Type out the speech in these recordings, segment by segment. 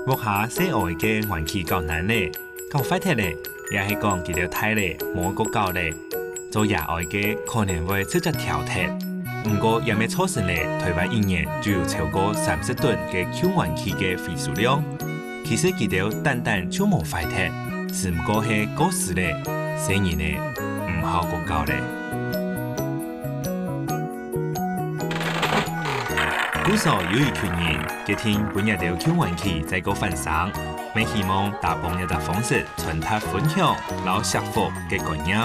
目下小学嘅玩具够难咧，够快铁咧，也是讲佢條睇咧冇個夠咧。做野外嘅可能會直接挑剔，不過也未錯成咧，台灣一年就有超過30噸嘅輕玩具嘅廢數量。其實佢條單單就冇快鐵，是唔過係過時咧，所以呢唔好過夠咧。古時候有一群人，佢聽本日條輕玩具在個分享，咪希望打幫一隻方式傳達分享、老幸福嘅觀念。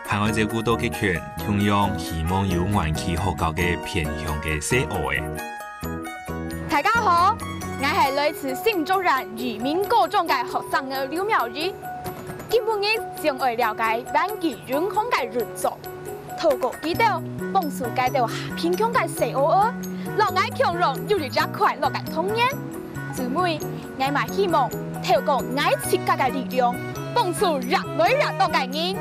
還愛照顧到嘅權，同樣希望有玩具學校嘅偏向嘅小學嘅。大家好，我係來自新竹縣漁民高中嘅學生嘅劉妙儀。今日想來了解玩具運動嘅運作，透過記錄幫助解到偏向嘅小學，讓我強榮有一隻快樂嘅童年。姊妹，我嘛希望透過我設計嘅力量，幫助越來越多嘅人。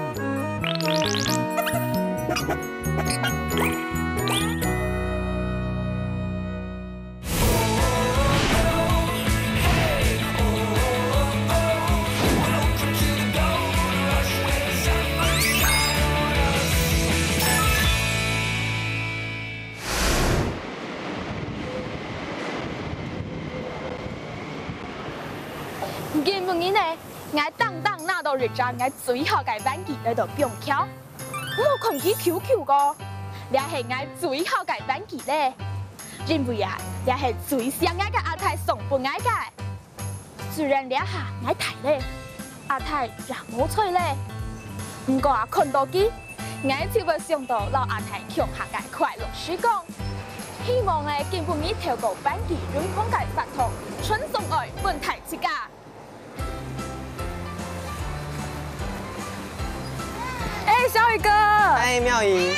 今日呢，我當拿到一張我最好嘅玩具嚟到表橋。我看佢 QQ 個，你係我最好嘅玩具咧。因為啊，你係最想愛嘅阿太送俾我嘅。雖然你下我睇咧，阿太也冇錯咧。不過啊，看到佢，我就會想到老阿太強下嘅快樂時光。希望咧，今日透過玩具運動嘅發動，傳送愛本台之家。小宇哥，妙儀，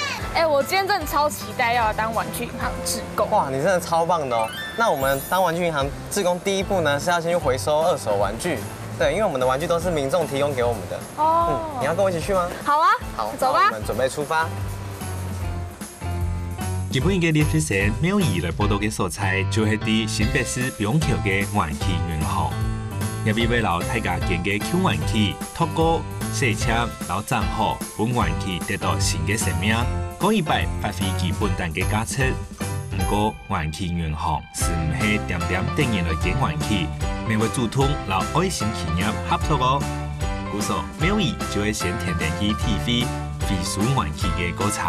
我今天真的超期待要當玩具銀行志工。哇，你真的超棒的哦！那我們當玩具銀行志工第一步呢，是要先去回收二手玩具。對，因為我們的玩具都是民眾提供給我們的。哦。你要跟我一起去嗎？好啊。好，走吧。我們準備出發。今本嘅練習生妙儀來報道嘅所在，就係啲新北市永橋嘅玩具銀行。入邊為老大家建嘅輕玩具，透過洗車老賬號，本玩具得到新嘅生命。嗰一擺發揮基本單嘅價值。不過玩具銀行是唔係點點等人來建玩具，咪會主動老愛心企業合作哦。故所妙儀就會先填填去體會廢數玩具嘅過程。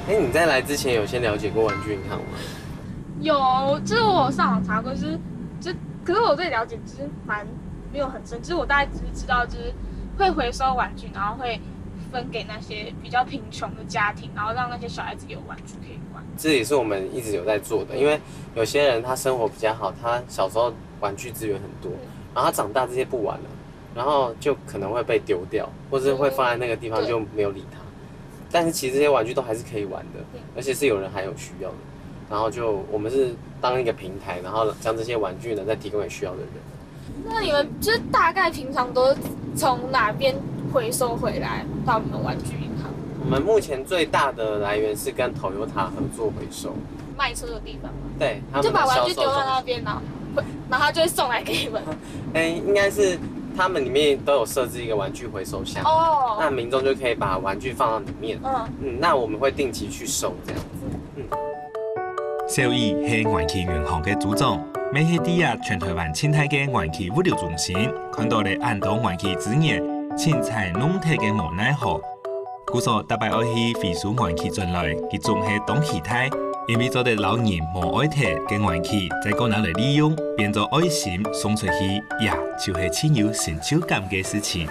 你在來之前有先了解過玩具銀行嗎？有，就是我上網查過，可是我對了解就是沒有很深，就是我大概只是知道就是會回收玩具，然後會分給那些比較貧窮的家庭，然後讓那些小孩子有玩具可以玩。這也是我們一直有在做的，因為有些人他生活比較好，他小時候玩具資源很多，然後他長大這些不玩了，然後就可能會被丟掉，或是會放在那個地方就沒有理他。但是其實這些玩具都還是可以玩的，而且是有人還有需要的。然後我們是當一個平台，然後將這些玩具呢再提供給需要的人。那你們就是大概平常都從哪邊回收回來到你們玩具銀行？我們目前最大的來源是跟 Toyota 合作回收，賣車的地方嗎？對，他們就把玩具丟到那邊，然後他就會送來給你們。應該是他們裡面都有設置一個玩具回收箱，哦，那民眾就可以把玩具放到裡面，那我們會定期去收這樣子。小儀係玩具銀行嘅組長，每喺第日全台灣清泰嘅玩具物流中心，看到你按當玩具資源，青菜農體嘅無奈何。故所特別愛去廢數玩具轉來，佢仲係當期態，因為做得老人無愛睇嘅玩具，再個拿嚟利用，變做愛心送出去，呀，就係親有成就感嘅事情。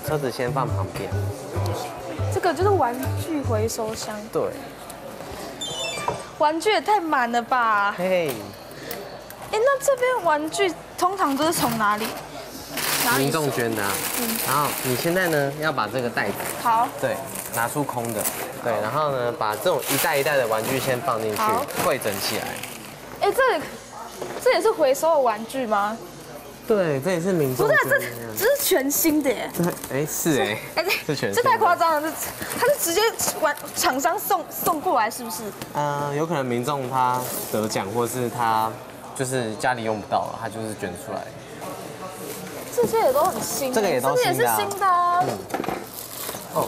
車子先放旁邊。這個就是玩具回收箱。對。玩具也太滿了吧！嘿，那這邊玩具通常都是從哪裡？民眾捐的啊。然後你現在呢要把這個袋子，好，對，拿出空的，對，然後呢把這種一袋一袋的玩具先放進去，匯整起來。這也是回收的玩具嗎？对，这也是民众。不是，这是全新的耶。哎，是哎，是全新的。这太夸张了，它是直接厂商送过来，是不是？有可能民众他得奖，或是他就是家里用不到了，他就是卷出来。这些也都很新，这个也都新的，这个也是新的啊。哦，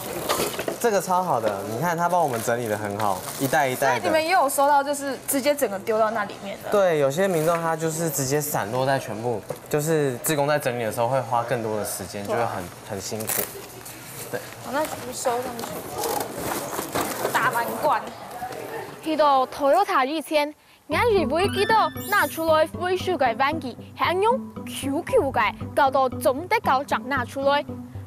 这个超好的，你看他帮我们整理的很好，一袋一袋的。你们也有收到，就是直接整个丢到那里面的。对，有些民众他就是直接散落在全部，就是志工在整理的时候会花更多的时间，就会很辛苦。对。好，那全部收上去。大满贯。去到 Toyota 以前，我认为记得拿出来回收嘅玩具，係用 QQ 嘅搞到總得搞長拿出來。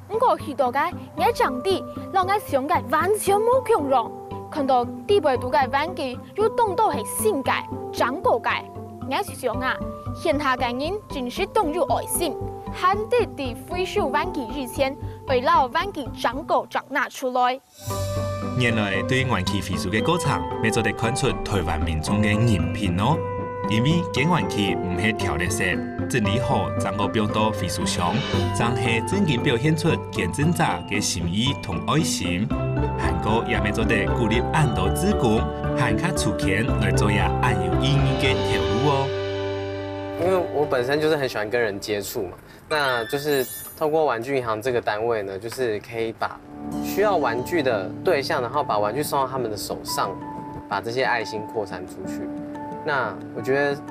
不過去到嘅，我長啲，讓我想嘅完全冇強容。看到地位度嘅玩具，又當到係新嘅、長過嘅，我想啊，現下嘅人真是動有愛心，慳啲啲回收玩具以前，為了玩具長過長拿出來。原來對玩具回收嘅過程，要做得看出台灣民眾嘅人品哦。因為揀玩具唔係條垃圾，整理好將個表到回收箱，將係真正表現出捐贈者嘅心意同愛心。韓國也要做得鼓勵安多志工，喊卡出錢來做也安有意義嘅條路哦。因為我本身就是很喜歡跟人接觸嘛，那就是透過玩具銀行這個單位呢，就是可以把需要玩具的對象，然後把玩具送到他們的手上，把這些愛心擴散出去。那我覺得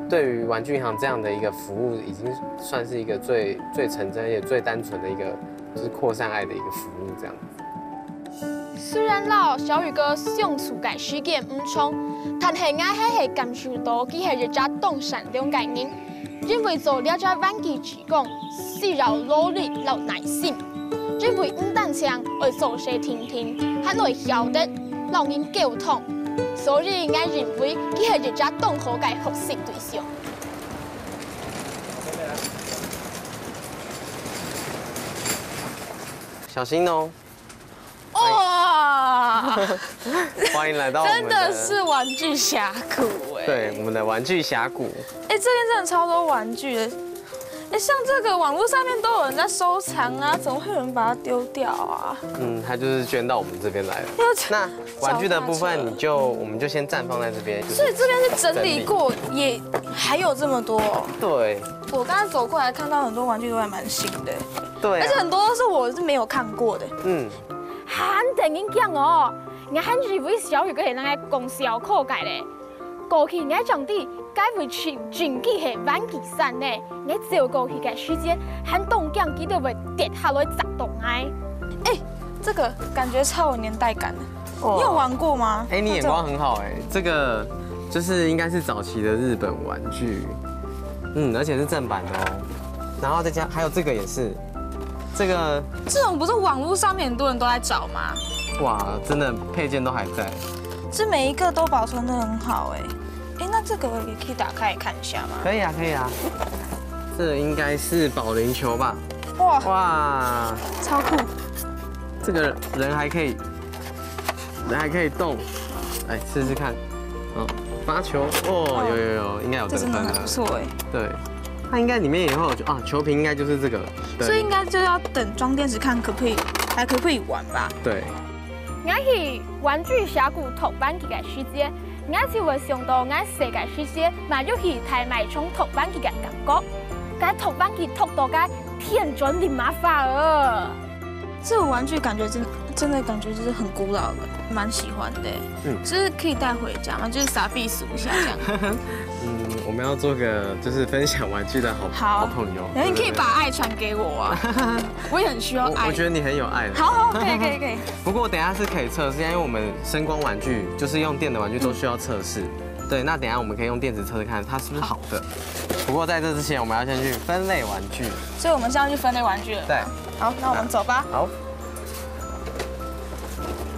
對於玩具銀行這樣的一個服務，已經算是一個最誠真也最單純的一個，就是擴散愛的一個服務這樣子。雖然老小宇哥相處嘅事件唔重，但係我係感受到佢係一隻懂善良嘅人，因為做了隻玩具志工，需要努力有耐心，因為唔單止會做些聽聽，還會曉得讓人溝通。所以我認為佢係一隻懂好嘅學習對象。小心哦！哇！歡迎來到我們真的是玩具峽谷哎。對，我們的玩具峽谷。哎，這邊真的超多玩具的。哎，像這個網絡上面都有人在收藏啊，怎麼會有人把它丟掉啊？他就是捐到我們這邊來了。那玩具的部分，我們就先暫放在這邊。所以這邊是整理過，也還有這麼多。對。我剛才走過來看到很多玩具都還蠻新的。對。而且很多都是我是沒有看過的。肯定講哦，我很以為小宇哥係那個公銷課界咧，過去我長啲。該會全幾係玩具山呢？我照過去嘅時間，很動講記得會跌下來砸洞哎！哎，這個感覺超有年代感的。你有玩過嗎？哎，你眼光很好哎，這個就是應該是早期的日本玩具，而且是正版的哦。然後再加還有這個也是，這種不是網絡上面很多人都在找嗎？哇，真的配件都還在，這每一個都保存得很好哎。哎，那這個也可以打開來看一下嗎？可以啊，可以啊。這應該是保齡球吧？哇，超酷！這個人還可以動，來試試看。發球哦，有，應該有得分的。這真的很不錯哎。對，它應該裡面也會有球瓶應該就是這個。所以應該就要等裝電池看可不可以玩吧？對。我係玩具峽谷讀玩具嘅時間。我就會想到我世界世界買咗去台買衝讀玩具嘅感覺，該讀玩具讀到該天準地麻煩了。這個玩具感覺真的感覺就是很古老的，蠻喜歡的。就是可以帶回家嘛，就是傻逼數一下這樣。我們要做個就是分享玩具的好朋友。然後你可以把愛傳給我啊，我也很需要愛。我覺得你很有愛。好，可以。不過等一下是可以測試，因為我們聲光玩具就是用電的玩具都需要測試。對，那等一下我們可以用電子測試看它是不是好的。不過在這之前，我們要先去分類玩具。所以我們現在去分類玩具了。對。好，那我們走吧。好。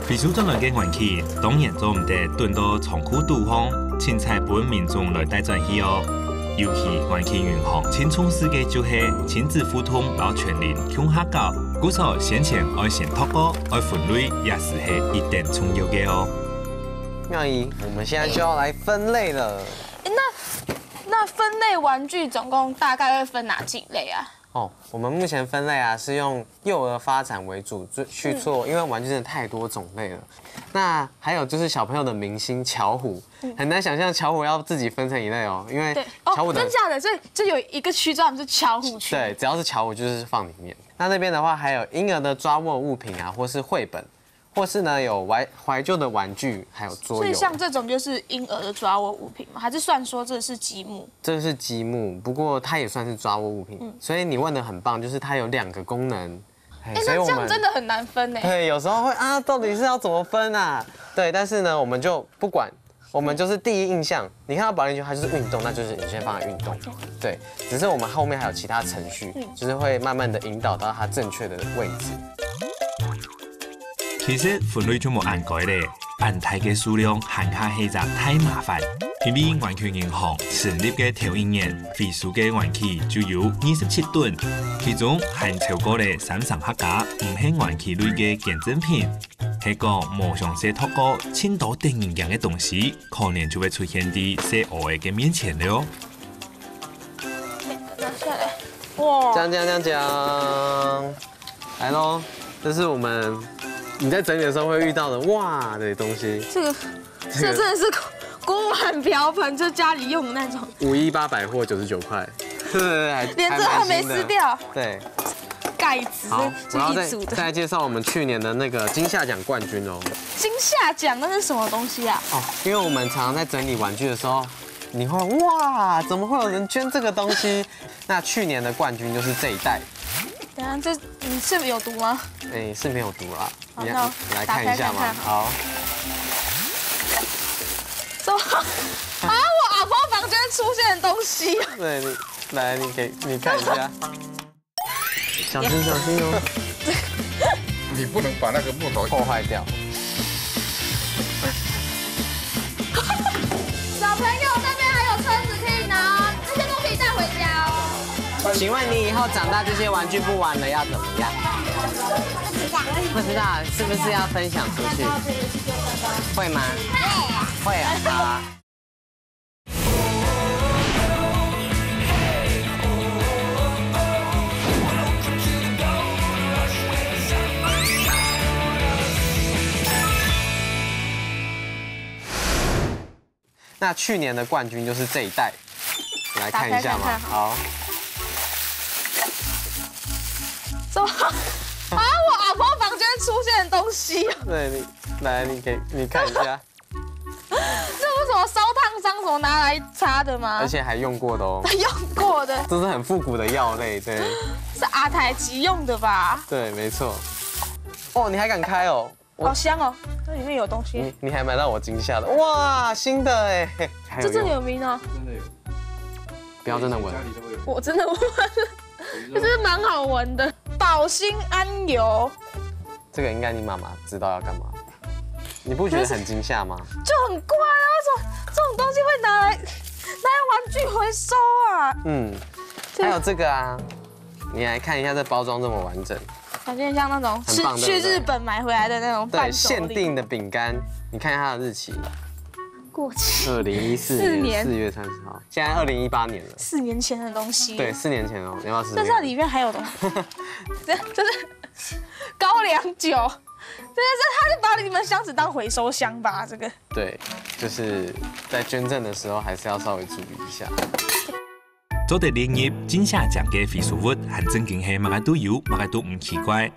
回收轉來嘅玩具，當然做唔得囤到倉庫堆放，凊彩本民眾來帶轉去哦。尤其玩具銀行青春世界就係親子互動，然後全齡向下教，故所先前愛先託過，愛分類也是係一定重要嘅哦。妙儀，我們現在就要來分類了。那那分类玩具总共大概会分哪几类啊？哦，我们目前分类啊是用幼儿发展为主去做，因为玩具真的太多种类了。那还有就是小朋友的明星巧虎，很难想象巧虎要自己分成一类哦，因为巧虎的真假的，所以就有一个区专门是巧虎区。对，只要是巧虎就是放里面。那边的话还有婴儿的抓握物品啊，或是绘本。或是呢有怀旧的玩具，还有桌游。所以像这种就是婴儿的抓握物品吗？还是算说这是积木？这是积木，不过它也算是抓握物品。所以你问的很棒，就是它有2个功能。哎，那这样真的很难分呢。对，有时候会啊，到底是要怎么分啊？对，但是呢，我们就不管，我们就是第一印象，你看到保龄球它就是运动，那就是你先放在运动。对，只是我们后面还有其他程序，就是会慢慢的引导到它正确的位置。其实分类就冇按改咧，按太嘅数量限卡起就太麻烦。因为玩具银行成立嘅头一年，废弃嘅玩具就有27吨，其中含超過咧30客家唔係玩具類嘅見證品。係講冇詳細透過千多電影樣嘅東西，可能就會出現喺小學嘅面前了。拿下來，哇！講，來咯，這是我們。你在整理的時候會遇到的哇的東西，這真的是鍋碗瓢盆，就家裡用的那種。518百貨99塊，對，連這還沒撕掉。對，蓋子是一組的。再來介紹我們去年的那個金夏獎冠軍哦。金夏獎那是什麼東西啊？哦，因為我們常常在整理玩具的時候，你會哇，怎麼會有人捐這個東西？那去年的冠軍就是這一袋。等下，這你是有毒嗎？哎，是沒有毒啦。你來看一下嘛。好。什麼？啊！我阿婆房間出現的東西。對，來，你看一下。小心小心哦。你不能把那個木頭破壞掉。小朋友那邊還有車子可以拿，這些都可以帶回家哦。請問你以後長大這些玩具不玩了要怎麼樣？不知道，是不是要分享出去？會嗎？會啊，好啊。那去年的冠軍就是這一袋，來看一下嘛。好。什麼？啊！我阿婆房間出現的東西。對，你看一下。這不是什麼燒燙傷什麼拿來擦的嗎？而且還用過的哦。用過的。這是很復古的藥類，對。是阿台吉用的吧？對，沒錯。哦，你還敢開哦？好香哦，這裡面有東西。你還買到我驚嚇的，哇，新的哎。這真的有名哦。真的有。不要真的聞。我真的聞了，可是蠻好聞的。保心安油，這個應該你媽媽知道要幹嘛，你不覺得很驚嚇嗎？就很怪啊，為什麼這種東西會拿來玩具回收啊？嗯，還有這個啊，你來看一下這包裝這麼完整，感覺像那種去日本買回來的那種伴手禮。對，限定的餅乾，你看一下它的日期。過期。2014年4月30號，現在2018年了。4年前的東西。對，4年前哦，你要不要試試？但是它裡面還有東西，就是高粱酒，它是把你們箱子當回收箱吧？這個。對，就是在捐贈的時候，還是要稍微注意一下。做得連業金夏獎嘅廢棄物，很正經係乜嘢都有，乜嘢都唔奇怪。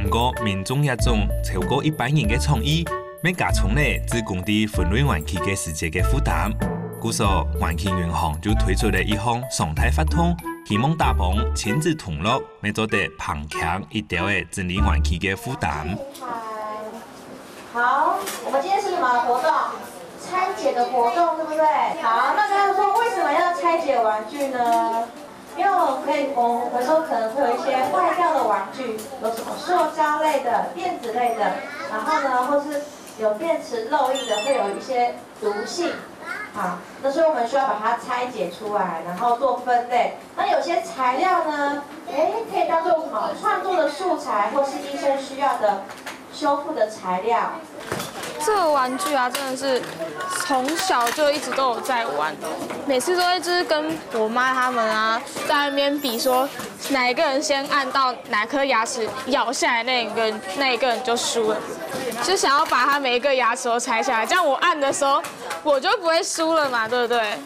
不過民眾一種超過100人嘅創意。免加重咧自工地分類玩具嘅時節嘅負擔，故所環境銀行就推出了一項常態發通，希望大幫親子同樂，免做得旁強一條嘅整理玩具嘅負擔。好，我們今天是什麼活動？拆解的活動，對不對？好，那剛剛說為什麼要拆解玩具呢？因為我們回收可能會有一些壞掉的玩具，有什麼塑膠類的、電子類的，然後呢，或是有電池漏液的，會有一些毒性，好，那所以我們需要把它拆解出來，然後做分類。那有些材料呢，可以當做什麼創作的素材，或是醫生需要的修復的材料。这个玩具啊，真的是从小就一直都有在玩，每次都会就是跟我妈他们啊在那边比说，哪一个人先按到哪颗牙齿咬下来，那一个人就输了，就想要把他每一个牙齿都拆下来，这样我按的时候我就不会输了嘛，对不对？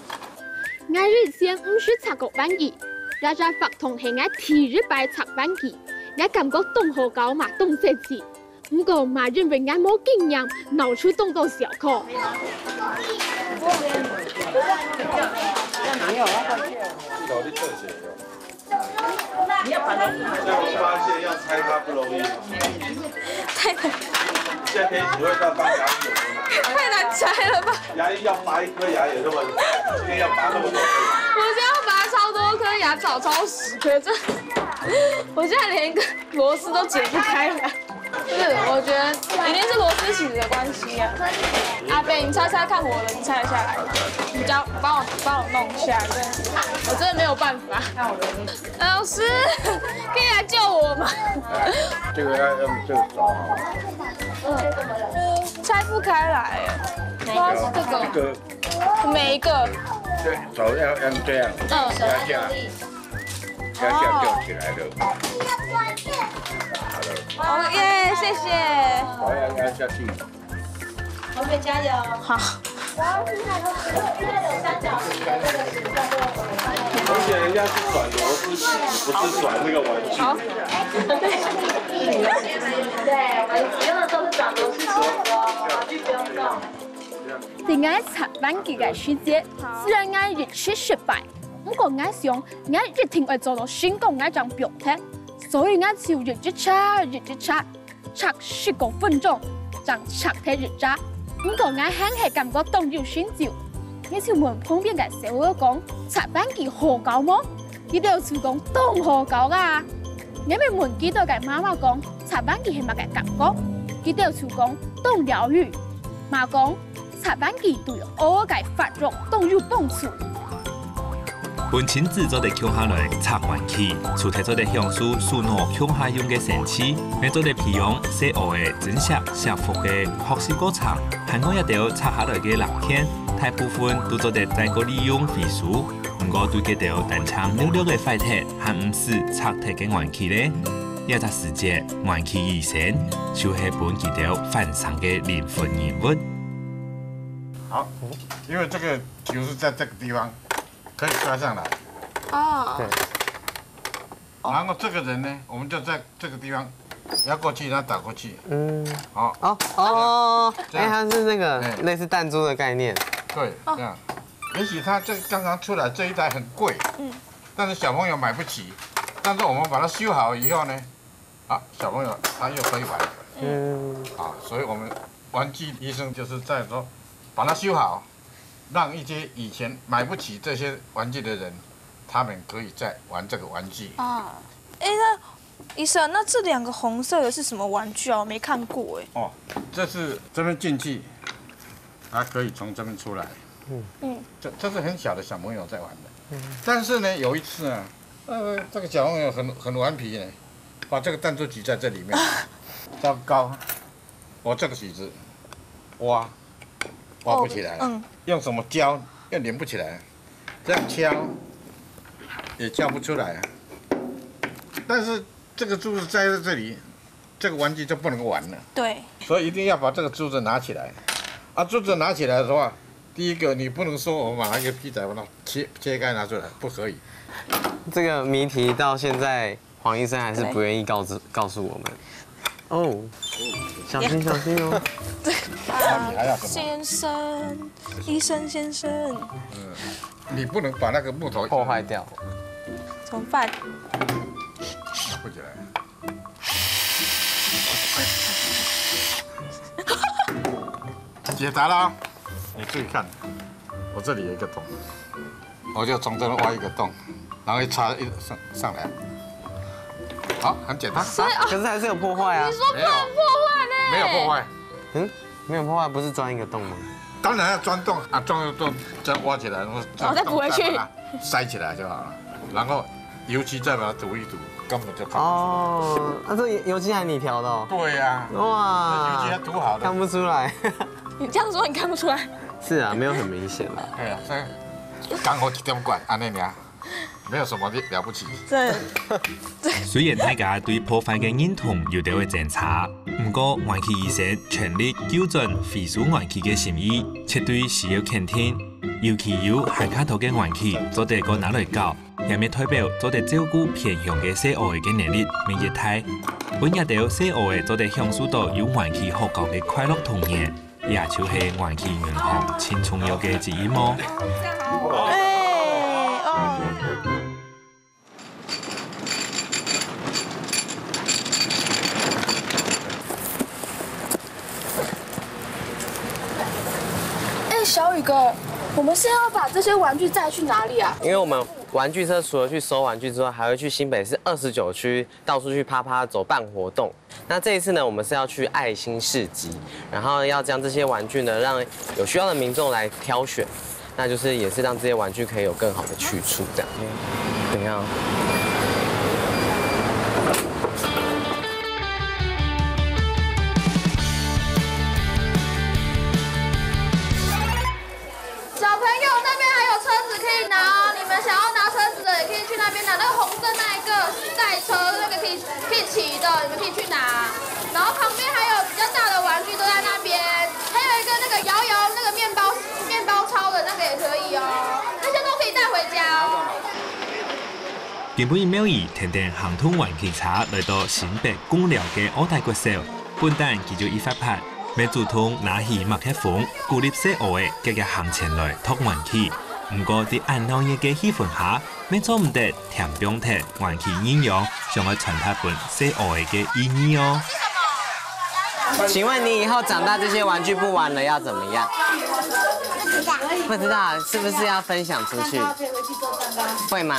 我日先唔是擦过玩具，大家发同係我第一擺擦玩具，我感覺動好高嘛，動設計。不過嘛認為我冇經驗，腦出動到小可。發現要拆它不容易。太難，現在可以體會到當牙醫有多難。太難拆了吧？牙醫要拔一顆牙也這麼難，今天要拔那麼多顆。我現在要拔超多顆牙，找超10顆，這我現在連一個螺絲都解不開來。就是我覺得一定是螺絲起子的關係啊。阿北，你猜猜看我的，你猜得下來嗎？你幫我弄一下，真的，我真的沒有辦法。老師，可以來救我嗎？这个要用这个找好。拆不開來耶。哇，這個每一個。对，手要用这样，压下，压下就起来了。好耶，謝謝。手要压下去。我们加油！好。而且人家是转螺絲起，不是轉那個玩具。好。对，我们使用的都是转螺絲起子哦，玩具不用动。點解擦玩具嘅時節，雖然我日出失敗，不過我想我一定會做到成功嘅一張表態，所以我就日擦，擦10個分鐘，將擦體日渣。不過我硬係感覺動搖選照，我就問旁邊嘅小哥講：擦玩具好搞麼？佢哋就講當好搞啊！我咪問佢哋嘅媽媽講：擦玩具係乜嘅感覺？佢哋就講當療愈，媽講。擦玩具對我嘅發育都有幫助。本親自做的強下來擦玩具，除提做的향素樹腦強下用嘅神器，還做的培養細學的真實幸福嘅學習過程。韓國一條擦下來嘅藍片，大部分都做得再個利用技術，不過對嗰條單槍溜溜嘅快鐵，還唔是擦體嘅玩具咧。一隻世界玩具醫生，就是本幾條反常嘅靈魂人物。好，因为这个球是在这个地方，可以摔上来。哦。对。然后这个人呢，我们就在这个地方压过去，然后打过去。嗯。好。哦，这样它是那个类似弹珠的概念。对，这样。也许他这刚刚出来这一台很贵，但是小朋友买不起。但是我们把它修好以后呢，啊，小朋友他又可以玩。啊，所以我们玩具医生就是在说。把它修好，让一些以前买不起这些玩具的人，他们可以再玩这个玩具。啊，哎，那医生，那这2个红色的是什么玩具啊？我没看过哎。哦，这是这边进去，它可以从这边出来。这是很小的小朋友在玩的。但是呢，有一次啊，这个小朋友很顽皮呢，把这个弹珠挤在这里面，糟糕，我这个椅子挖不起来，用什么胶又连不起来，这样敲也敲不出来。但是这个珠子栽在这里，这个玩具就不能玩了。对，所以一定要把这个珠子拿起来。啊，珠子拿起来的话，第一个你不能说我们拿一个皮仔把它切开拿出来，不可以。这个谜题到现在黄医生还是不愿意告诉我们。哦，小心小心哦。那你还要什么？先生，医生先生。你不能把那个木头破坏掉。怎么办？拿不起来。解答了，你注意看，我这里有一个洞，我就从这边挖一个洞，然后一插上来。好，很简单。可是还是有破坏啊。你说不能破坏呢？没有破坏。没有破坏，不是钻一个洞吗？当然要钻洞啊，钻个洞再挖起来，然后再补回去，塞起来就好了。然后油漆再把它涂一涂，根本就看不出来。哦，那这油漆还你调的哦？对呀。哇。油漆要涂好的。看不出来。你这样说你看不出来？是啊，没有很明显啦。哎呀，这刚好一点管，安尼俩，没有什么了不起。虽然大家对破坏嘅认同有啲會爭差，不過環期醫生全力糾正廢除環期嘅心意，絕對是要肯定。尤其有下卡頭嘅環期做得個拿來搞，也咪代表做得照顧偏鄉嘅小學嘅能力未熱態。本日到小學做得享受到有環期學校嘅快樂童年，也就是環期銀行輕重要嘅之一麼？小宇哥，我们是要把这些玩具载去哪里啊？因为我们玩具车除了去收玩具之外，还会去新北市29区到处去趴趴走办活动。那这一次呢，我们是要去爱心市集，然后要将这些玩具呢，让有需要的民众来挑选，那就是也是让这些玩具可以有更好的去处，这样。等一下。那边拿那个红色那一个赛车，那个可以骑的，你们可以去拿。然后旁边还有比较大的玩具都在那边，还有一个那个摇那个面包超的那个也可以哦，那些都可以带回家哦。原本苗姨停定行通玩具車來到新北公寮嘅奧大國小，本單佢就一發拍，要主通拿起麥克風，鼓勵小學嘅繼續行前來托玩具。不過喺按鬧熱嘅氣氛下，咩做唔得填標題玩具應用，想要傳達本小學嘅意義哦。請問你以後長大這些玩具不玩了要怎麼樣？不知道，是不是要分享出去？會嗎？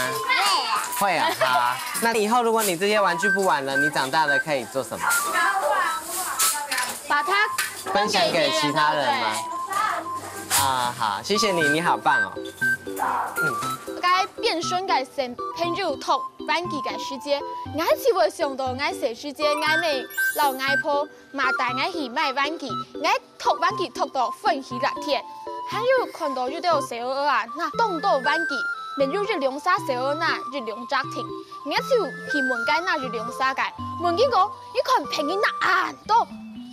會啊，好啊。那以後如果你這些玩具不玩了，你長大了可以做什麼？把它分享給其他人嗎？啊，好，謝謝你，你好棒哦。該變身嘅成朋友托玩具嘅世界，我只會想到我小世界，我咪老外婆嘛帶我去買玩具，我托玩具托到歡喜樂天。還有看到有啲小學啊，那動到玩具，連有日兩沙小學那日兩家庭，我就去問解那日兩沙嘅，問結果一看平日那眼到，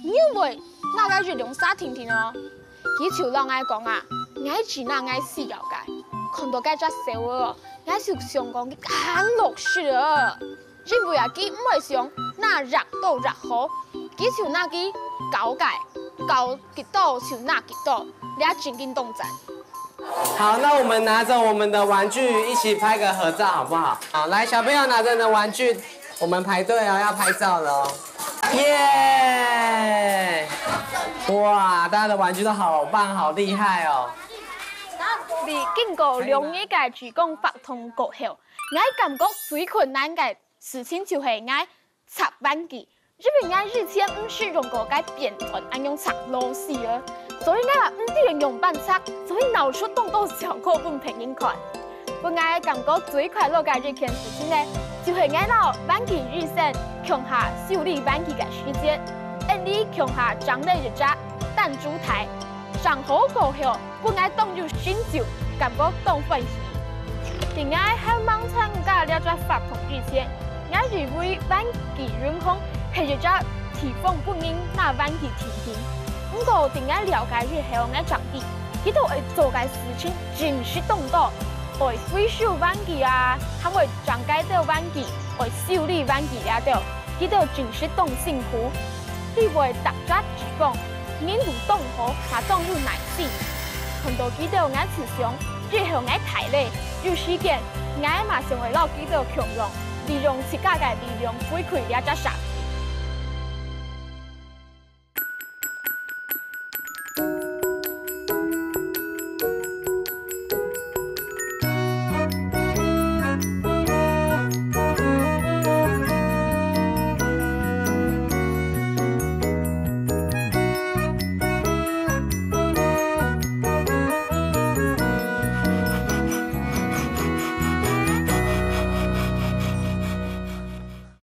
因為那個日兩沙婷婷哦。佢就讓我講啊，我只那我需要嘅，看到嗰隻小鵝，我就想講佢很樂事啊，因為啊佢唔係想那熱到熱好，佢就那佢搞嘅，搞幾多就那幾多，你要緊緊動作。好，那我們拿着我們的玩具一起拍個合照，好不好？好，來，小朋友拿着你的玩具，我們排隊哦，要拍照了哦。耶！哇，大家的玩具都好棒，好厲害哦！你經過兩日嘅主攻發通過後，我感覺最困難嘅事情就係我拆玩具，因為我以前唔是用過嘅扁團，我用拆螺絲啊，所以我話唔知用板拆，所以鬧出動到效果唔平應看。我感覺最快樂嘅一件事情呢，就係我到玩具醫生強下修理玩具嘅時間，你強下長得一隻彈珠台，上好過後，我當入新酒，感覺當歡喜。另外喺網參加了咗發通之前，我認為玩具運動係一隻提供不應那玩具甜甜。不過點解了解之後，我長啲，佢都會做嘅事情真是動到。會回收玩具啊，還會裝改到玩具，會修理玩具了到，佢都真是動幸福。你會大家只講，面如動好，還當入奶絲。看到佢都眼慈祥，之後眼睇咧，有時間眼馬上會攞佢都強用，利用自家嘅力量回饋了只啥。